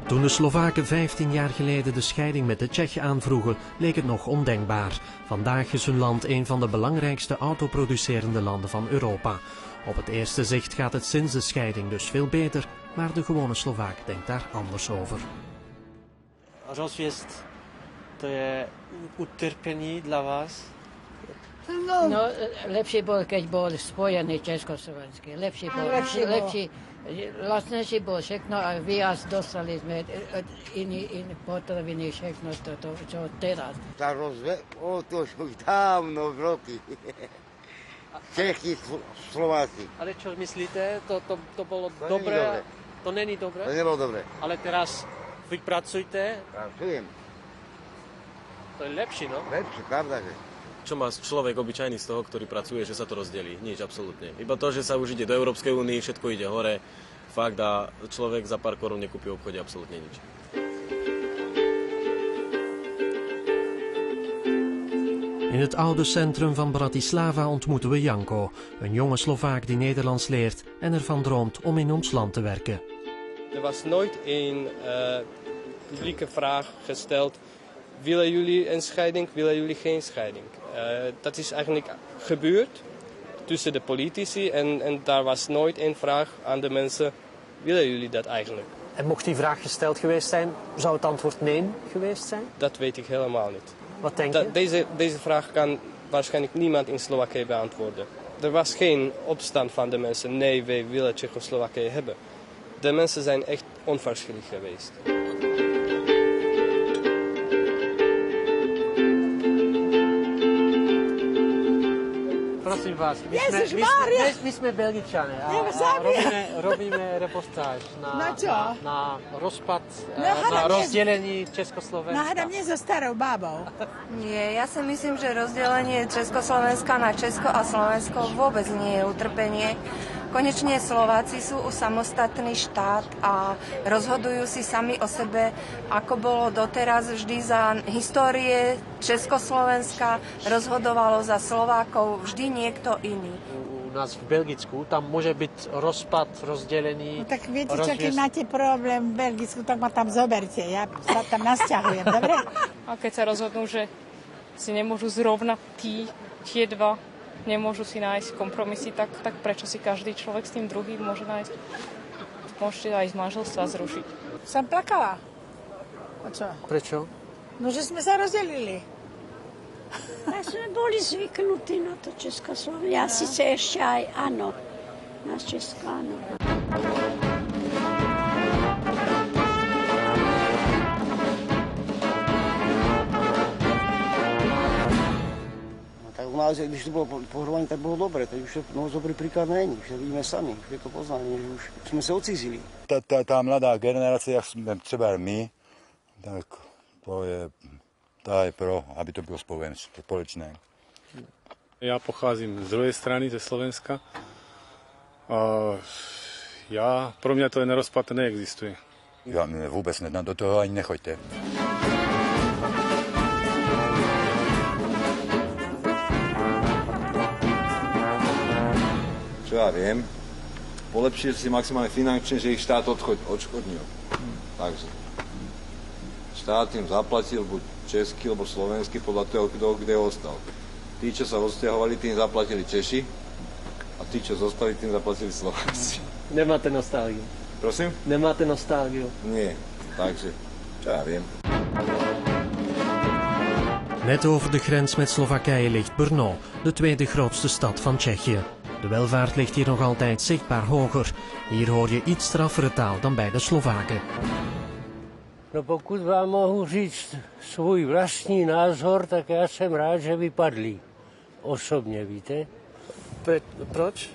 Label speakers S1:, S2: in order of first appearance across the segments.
S1: Toen de Slowaken 15 jaar geleden de scheiding met de Tsjechen aanvroegen, leek het nog ondenkbaar. Vandaag is hun land een van de belangrijkste autoproducerende landen van Europa. Op het eerste zicht gaat het sinds de scheiding dus veel beter, maar de gewone Slovaak denkt daar anders over.
S2: Rozjezd, to je utrpení dla vás?
S3: No, lepšie bolo, keď bol spojený Československý. Lepšie bolo, lacnejšie bolo všechno a výjazd dostali sme iný potraviny, všechno to, čo teraz.
S4: To už dávno v roky. Čechy, Slováci.
S2: Ale čo myslíte, to bolo dobré? To není dobré?
S4: To nebolo dobré.
S2: Ale teraz vy pracujete?
S4: Pracujem.
S2: To je lepšie, no?
S4: Lepšie, pravda, že?
S5: Čo má človek obyčajný z toho, ktorý pracuje, že sa to rozdelí? Nič, absolútne. Iba to, že sa už ide do Európskej únie, všetko ide hore. Fakt, a človek za pár korún nekúpi v obchode absolútne nič.
S1: In het oude centrum van Bratislava ontmoeten we Janko, een jonge Slovaak die Nederlands leert en ervan droomt om in ons land te werken.
S6: Er was nooit een publieke vraag gesteld: willen jullie een scheiding, willen jullie geen scheiding? Dat is eigenlijk gebeurd tussen de politici en daar was nooit een vraag aan de mensen: willen jullie dat eigenlijk?
S2: En mocht die vraag gesteld geweest zijn, zou het antwoord nee geweest zijn?
S6: Dat weet ik helemaal niet.
S2: Wat denk je?
S6: Deze vraag kan waarschijnlijk niemand in Slowakije beantwoorden. Er was geen opstand van de mensen: nee, wij willen Tsjechoslowakije hebben. De mensen zijn echt onverschillig geweest.
S2: Prosím vás, my sme Belgičané a robíme reportáž na rozpad, na rozdelení Československa.
S7: No hádam nie so starou bábou.
S8: Nie, ja si myslím, že rozdelenie Československa na Česko a Slovensko vôbec nie je utrpenie. Konečne Slováci sú samostatný štát a rozhodujú si sami o sebe, ako bolo doteraz vždy za histórie Československa, rozhodovalo za Slovákov vždy niekto iný.
S2: U nás v Belgicku tam môže byť rozpad, rozdelený.
S7: No tak viete čo, keď máte problém v Belgicku, tak ma tam zoberte, ja sa tam nasťahujem, dobre?
S9: A keď sa rozhodnú, že si nemôžu zrovna tie dva, nemôžu si nájsť kompromisy, tak prečo si každý človek s tým druhým môže nájsť? Môžete aj z manželstva zrušiť.
S7: Som plakala. A čo?
S2: Prečo?
S7: No, že sme sa rozdelili.
S10: My sme boli zvyknutí na to Československo. Ja síce ešte aj áno. Na Česko áno.
S4: U nás, když to bylo pohromadě, tak bylo dobré. Teď už moc dobrý příklad není, už víme sami, už je to poznání, že už jsme se odcizili.
S11: Ta mladá generace, jak jsme třeba my, tak to je pro, aby to bylo společné.
S12: Ja pocházím z druhej strany, ze Slovenska. Pro mňa to je nerozpad neexistuje.
S11: Ja vůbec ne, do toho ani nechoďte.
S13: Čo ja viem, polepšili si maximálne finančne, že ich štát odškodnil. Takže štát im zaplatil buď český, alebo slovenský, podľa toho, kto kde ostal. Tí, čo sa odsťahovali, tým zaplatili Češi a tí, čo zostali, tým zaplatili Slováci.
S2: Nemáte nostálgiu?
S13: Prosím?
S2: Nemáte nostálgiu?
S13: Nie, takže čo ja viem.
S1: Net over de grens met Slowakije ligt Brno, de tweede grootste stad van Tsjechië. De welvaart ligt hier nog altijd zichtbaar hoger. Hier hoor je iets straffere taal dan bij de Slováken.
S14: No pokud vám mohu říct svůj vlastní názor, tak já jsem rád, že vypadli. Osobně, víte?
S2: Proč?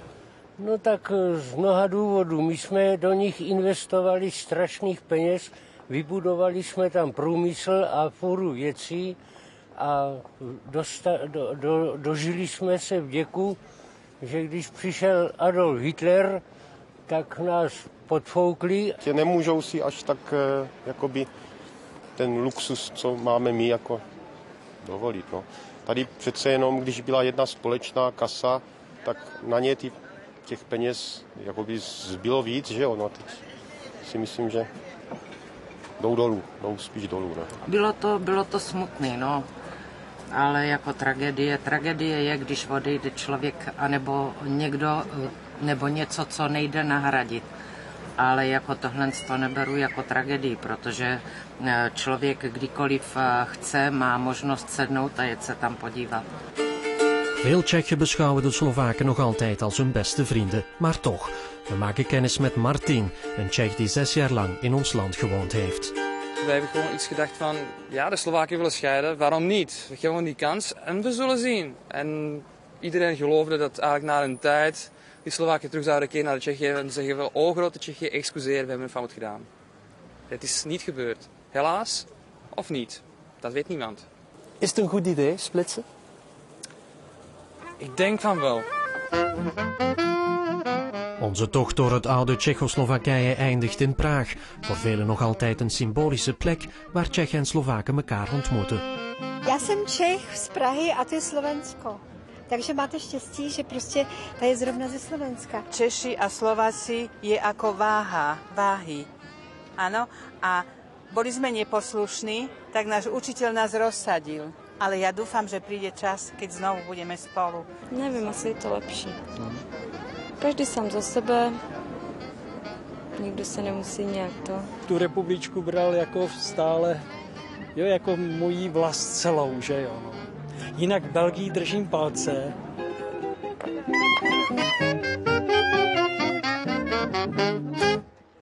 S14: No tak z mnoha důvodů. My jsme do nich investovali strašných peněz, vybudovali jsme tam průmysl a fůru věcí a dožili jsme se vděku, že když přišel Adolf Hitler, tak nás podfoukli.
S15: Nemůžou si až tak jakoby ten luxus, co máme my, jako dovolit. No. Tady přece jenom, když byla jedna společná kasa, tak na ně těch peněz jakoby zbylo víc, že jo? No, teď si myslím, že jdou spíš dolů. Ne?
S16: Bylo to smutné, no. Ale jako tragédie je, když odejde člověk, anebo někdo, nebo něco, co nejde nahradit. Ale jako tohle to neberu jako tragédii, protože člověk kdykoliv chce, má možnost sednout a jet se tam podívat.
S1: Veel Tsjechen beschouwen de Slovaken nog altijd als hun beste vrienden, maar toch. We maken kennis met Martin, een Tsjech die 6 jaar lang in ons land gewoond heeft.
S17: Wij hebben gewoon iets gedacht van, ja, de Slowaken willen scheiden, waarom niet? We geven die kans en we zullen zien. En iedereen geloofde dat eigenlijk na een tijd die Slowaken terug zouden keren naar de Tsjechië en zeggen van, oh grote Tsjechië, excuseer, we hebben een fout gedaan. Het is niet gebeurd. Helaas, of niet. Dat weet niemand.
S2: Is het een goed idee, splitsen?
S17: Ik denk van wel.
S1: Onze tocht door het oude Tsjechoslowakije eindigt in Praag. Voor velen nog altijd een symbolische plek waar Čechen en Slováken elkaar ontmoeten.
S18: Já jsem Čech z Prahy a to je Slovensko. Takže máte štěstí, že prostě ta je zrovna ze Slovenska.
S19: Češi a Slováci je ako váhy. Áno, a boli sme neposlušní, tak náš učiteľ nás rozsadil. Ale ja dúfam, že príde čas, keď znovu budeme spolu.
S20: Nevím, asi je to lepší. Každý sám za sebe, nikdo se nemusí nějak to.
S21: Tu republičku bral jako stále, jo, jako mojí vlast celou, že jo. Jinak Belgii držím palce.